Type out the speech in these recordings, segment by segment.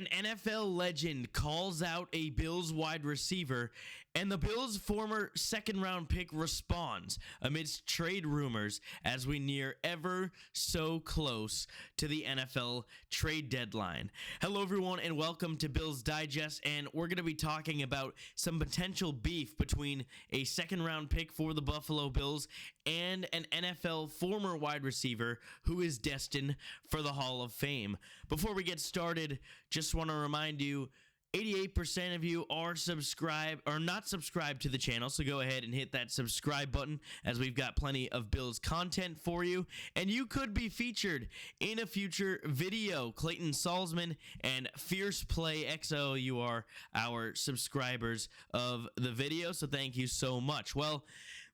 An NFL legend calls out a Bills wide receiver, and the Bills' former second-round pick responds amidst trade rumors as we near ever so close to the NFL trade deadline. Hello, everyone, and welcome to Bills Digest, and we're going to be talking about some potential beef between a second-round pick for the Buffalo Bills and an NFL former wide receiver who is destined for the Hall of Fame. Before we get started, just want to remind you, 88% of you are not subscribed to the channel, so go ahead and hit that subscribe button as we've got plenty of Bills content for you, and you could be featured in a future video. Clayton Salzman and Fierce Play XO, you are our subscribers of the video, so thank you so much. Well,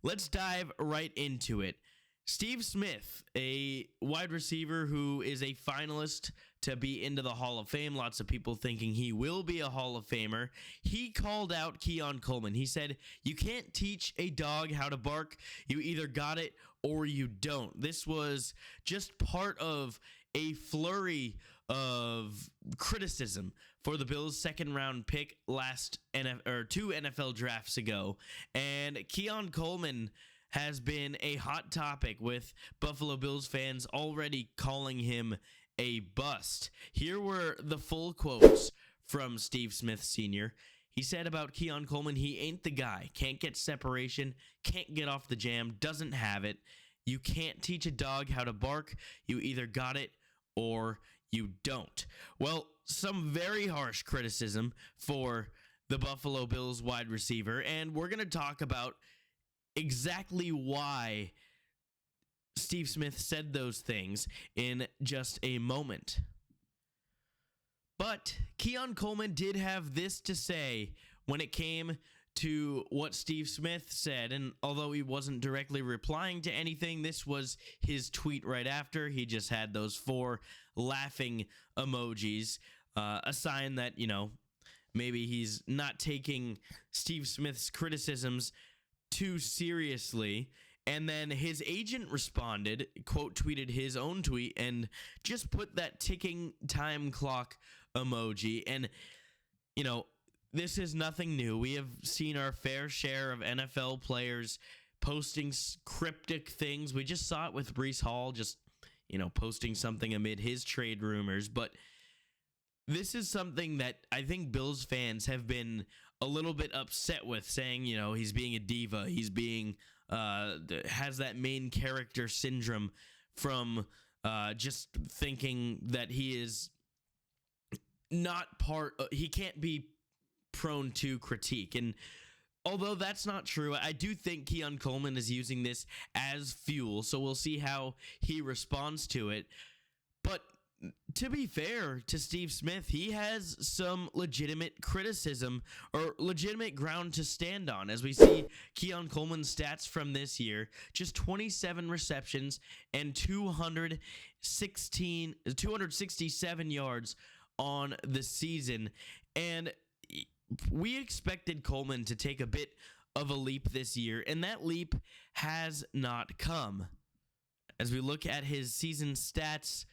let's dive right into it. Steve Smith, a wide receiver who is a finalist to be into the Hall of Fame, lots of people thinking he will be a Hall of Famer, he called out Keon Coleman. He said, "You can't teach a dog how to bark. You either got it or you don't." This was just part of a flurry of criticism for the Bills' second-round pick two NFL drafts ago, and Keon Coleman has been a hot topic, with Buffalo Bills fans already calling him a bust. Here were the full quotes from Steve Smith Sr. He said about Keon Coleman, "He ain't the guy. Can't get separation, can't get off the jam, doesn't have it. You can't teach a dog how to bark. You either got it or you don't." Well, some very harsh criticism for the Buffalo Bills wide receiver, and we're going to talk about exactly why Steve Smith said those things in just a moment. But Keon Coleman did have this to say when it came to what Steve Smith said, and although he wasn't directly replying to anything, this was his tweet right after. He just had those 4 laughing emojis, a sign that, maybe he's not taking Steve Smith's criticisms too seriously. And then his agent responded, quote tweeted his own tweet, and just put that ticking time clock emoji. And this is nothing new. We have seen our fair share of NFL players posting cryptic things. We just saw it with Breece Hall, just posting something amid his trade rumors. But this is something that I think Bills fans have been a little bit upset with, saying, he's being a diva. He's being, has that main character syndrome from just thinking that he is not he can't be prone to critique. And although that's not true, I do think Keon Coleman is using this as fuel, so we'll see how he responds to it. But to be fair to Steve Smith, he has some legitimate criticism or legitimate ground to stand on. As we see Keon Coleman's stats from this year, just 27 receptions and 267 yards on the season. And we expected Coleman to take a bit of a leap this year, and that leap has not come. As we look at his season stats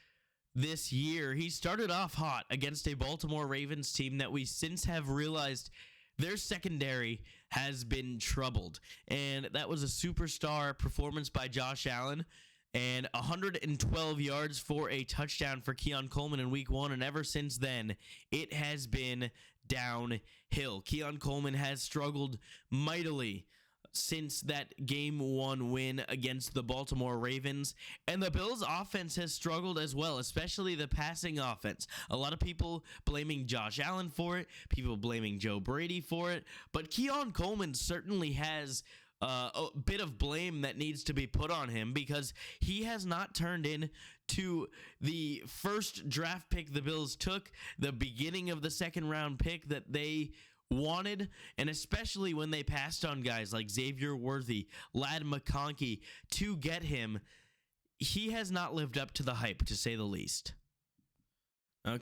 this year, he started off hot against a Baltimore Ravens team that we since have realized their secondary has been troubled. And that was a superstar performance by Josh Allen, and 112 yards for a touchdown for Keon Coleman in week 1. And ever since then, it has been downhill. Keon Coleman has struggled mightily since that Game 1 win against the Baltimore Ravens, and the Bills' offense has struggled as well, especially the passing offense. A lot of people blaming Josh Allen for it, people blaming Joe Brady for it, but Keon Coleman certainly has a bit of blame that needs to be put on him, because he has not turned in to the first draft pick the Bills took, the beginning of the second round pick that they wanted, and especially when they passed on guys like Xavier Worthy, Ladd McConkey to get him. He has not lived up to the hype, to say the least.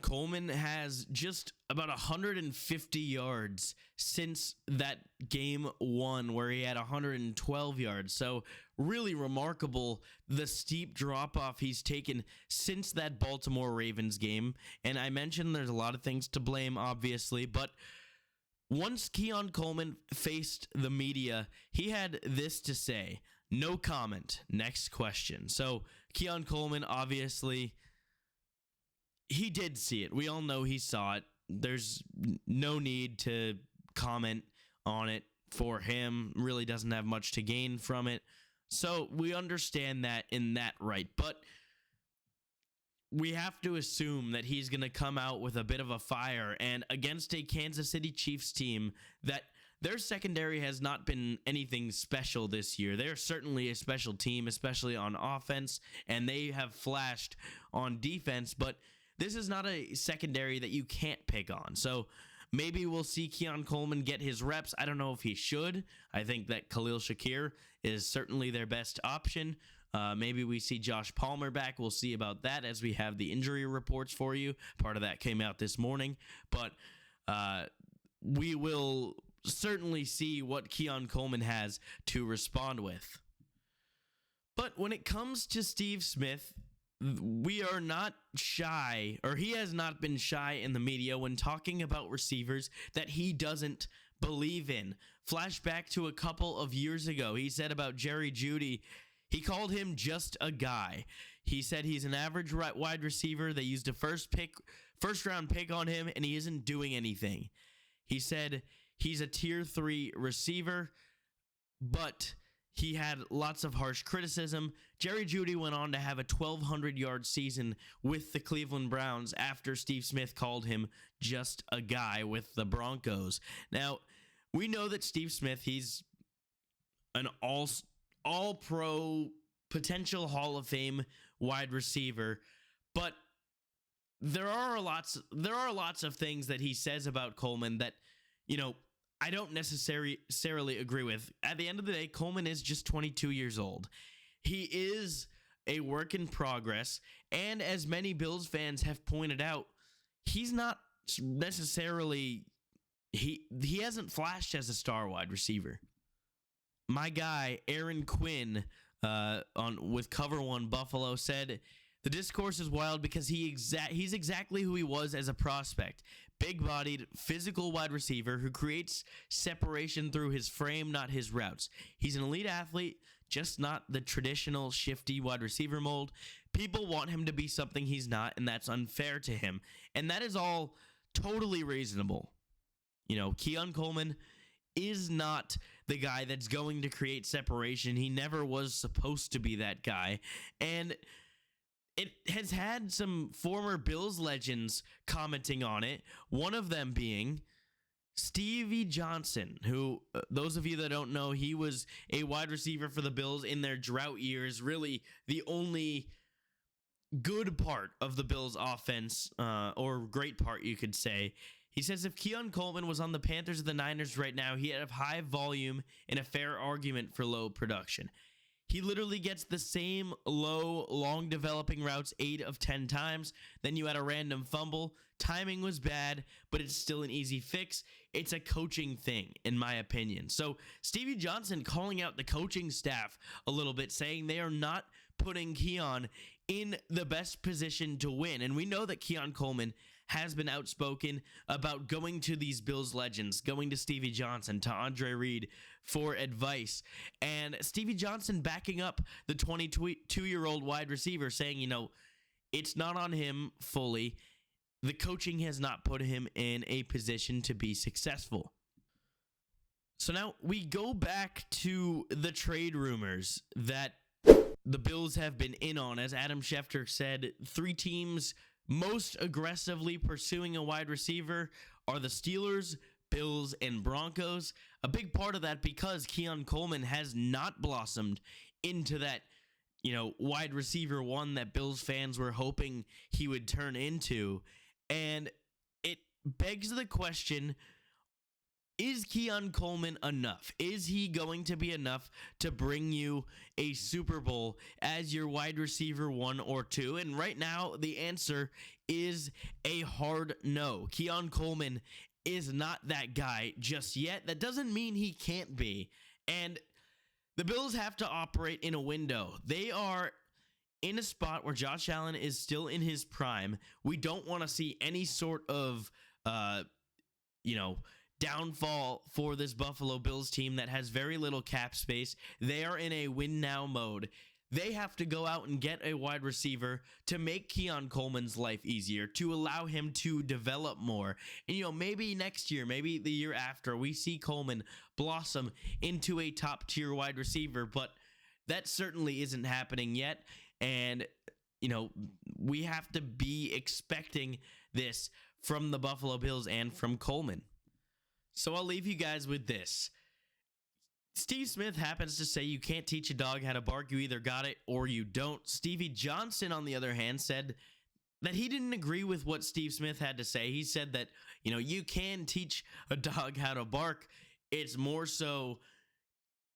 Coleman has just about 150 yards since that game one where he had 112 yards. So really remarkable, the steep drop-off he's taken since that Baltimore Ravens game. And I mentioned there's a lot of things to blame, obviously, but once Keon Coleman faced the media, he had this to say: no comment, next question. So Keon Coleman, obviously, he did see it. We all know he saw it. There's no need to comment on it for him. Really doesn't have much to gain from it. So we understand that in that right. But we have to assume that he's going to come out with a bit of a fire, and against a Kansas City Chiefs team that their secondary has not been anything special this year. They're certainly a special team, especially on offense, and they have flashed on defense, but this is not a secondary that you can't pick on. So maybe we'll see Keon Coleman get his reps. I don't know if he should. I think that Khalil Shakir is certainly their best option. Maybe we see Josh Palmer back. We'll see about that as we have the injury reports for you. Part of that came out this morning. But we will certainly see what Keon Coleman has to respond with. But when it comes to Steve Smith, we are not shy, or he has not been shy in the media when talking about receivers that he doesn't believe in. Flashback to a couple of years ago, he said about Jerry Jeudy, he called him just a guy. He said he's an average wide receiver. They used a first round pick on him, and he isn't doing anything. He said he's a tier 3 receiver, but he had lots of harsh criticism. Jerry Jeudy went on to have a 1,200-yard season with the Cleveland Browns after Steve Smith called him just a guy with the Broncos. Now, we know that Steve Smith, he's an all-pro, potential Hall of Fame wide receiver, but there are lots of things that he says about Coleman that, I don't necessarily agree with. At the end of the day, Coleman is just 22 years old. He is a work in progress, and as many Bills fans have pointed out, he's not necessarily he hasn't flashed as a star wide receiver. My guy Aaron Quinn with Cover One Buffalo said the discourse is wild because he's exactly who he was as a prospect. Big-bodied, physical wide receiver who creates separation through his frame, not his routes. He's an elite athlete, just not the traditional shifty wide receiver mold. People want him to be something he's not, and that's unfair to him. And that is all totally reasonable. Keon Coleman is not the guy that's going to create separation. He never was supposed to be that guy. And it has had some former Bills legends commenting on it, one of them being Stevie Johnson, who, those of you that don't know, he was a wide receiver for the Bills in their drought years, really the only good part of the Bills offense, or great part, you could say. He says if Keon Coleman was on the Panthers or the Niners right now, he'd have high volume and a fair argument for low production. He literally gets the same low, long developing routes 8 of 10 times. Then you had a random fumble. Timing was bad, but it's still an easy fix. It's a coaching thing, in my opinion. So Stevie Johnson calling out the coaching staff a little bit, saying they are not putting Keon in the best position to win. And we know that Keon Coleman has been outspoken about going to these Bills legends, going to Stevie Johnson, to Andre Reed for advice. And Stevie Johnson backing up the 22-year-old wide receiver, saying, it's not on him fully. The coaching has not put him in a position to be successful. So now we go back to the trade rumors that the Bills have been in on. As Adam Schefter said, 3 teams most aggressively pursuing a wide receiver are the Steelers, Bills, and Broncos. A big part of that because Keon Coleman has not blossomed into that, wide receiver one that Bills fans were hoping he would turn into. And it begs the question, Is Keon Coleman enough? Is he going to be enough to bring you a Super Bowl as your wide receiver 1 or 2? And right now, the answer is a hard no. Keon Coleman is not that guy just yet. That doesn't mean he can't be. And the Bills have to operate in a window. They are in a spot where Josh Allen is still in his prime. We don't want to see any sort of, downfall for this Buffalo Bills team that has very little cap space. They are in a win now mode. They have to go out and get a wide receiver to make Keon Coleman's life easier, to allow him to develop more. And, maybe next year, maybe the year after, we see Coleman blossom into a top tier wide receiver, but that certainly isn't happening yet. And, we have to be expecting this from the Buffalo Bills and from Coleman. So I'll leave you guys with this. Steve Smith happens to say you can't teach a dog how to bark. You either got it or you don't. Stevie Johnson, on the other hand, said that he didn't agree with what Steve Smith had to say. He said that, you can teach a dog how to bark. It's more so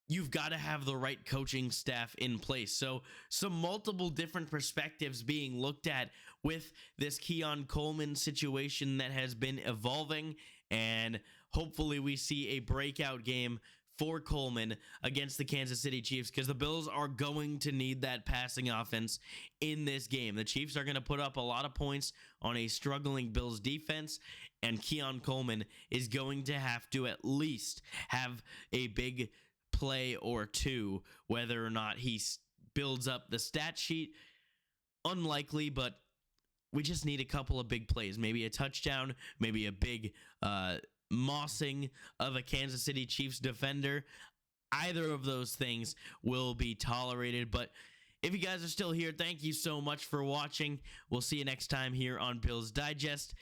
you've got to have the right coaching staff in place. So some multiple different perspectives being looked at with this Keon Coleman situation that has been evolving, and hopefully we see a breakout game for Coleman against the Kansas City Chiefs, because the Bills are going to need that passing offense in this game. The Chiefs are going to put up a lot of points on a struggling Bills defense, and Keon Coleman is going to have to at least have a big play or two. Whether or not he builds up the stat sheet, unlikely, but we just need a couple of big plays. Maybe a touchdown, maybe a big mossing of a Kansas City Chiefs defender. Either of those things will be tolerated. But if you guys are still here, thank you so much for watching. We'll see you next time here on Bills Digest.